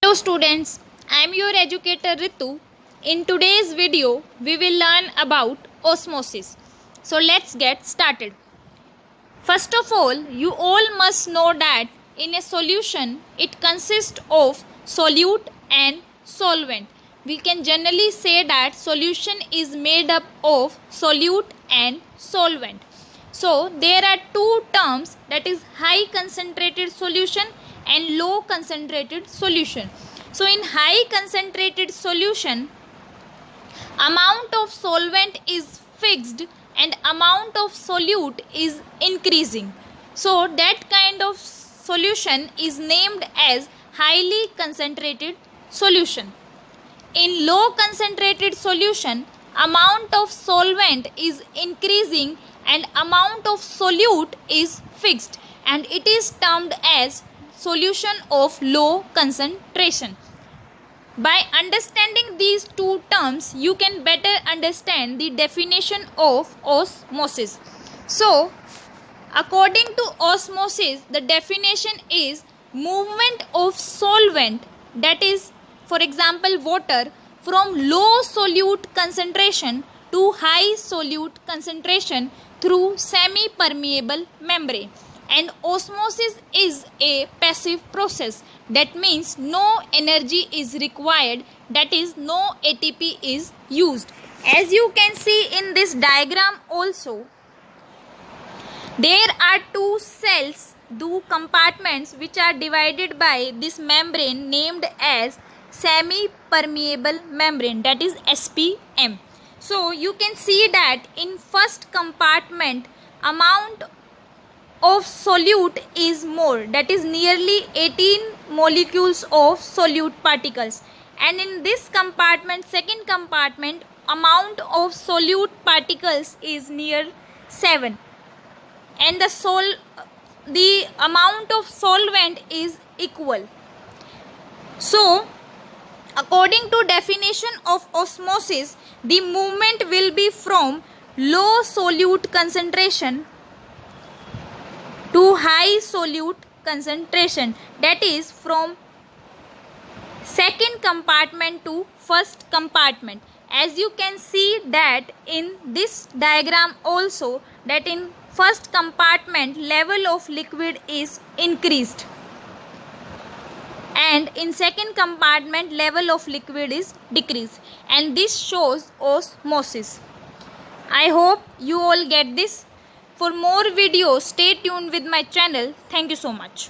Hello students, I am your educator Ritu. In today's video, we will learn about osmosis. So let's get started. First of all, you all must know that in a solution, it consists of solute and solvent. We can generally say that solution is made up of solute and solvent. So there are two terms, that is high concentrated solution and low concentrated solution. So in high concentrated solution, amount of solvent is fixed and amount of solute is increasing. So that kind of solution is named as highly concentrated solution. In low concentrated solution, amount of solvent is increasing and amount of solute is fixed, and it is termed as solution of low concentration. By understanding these two terms, you can better understand the definition of osmosis. So, according to osmosis, the definition is movement of solvent, that is, for example, water, from low solute concentration to high solute concentration through semi-permeable membrane. And osmosis is a passive process. That means no energy is required, that is, no ATP is used. As you can see in this diagram also, there are two cells, two compartments which are divided by this membrane named as semi-permeable membrane, that is SPM. So you can see that in first compartment, amount of solute is more, that is nearly 18 molecules of solute particles, and in this compartment, second compartment, amount of solute particles is near 7, and the amount of solvent is equal. So according to definition of osmosis, the movement will be from low solute concentration to high solute concentration, that is from second compartment to first compartment. As you can see that in this diagram also, that in first compartment level of liquid is increased and in second compartment level of liquid is decreased, and this shows osmosis. I hope you all get this. For more videos, stay tuned with my channel. Thank you so much.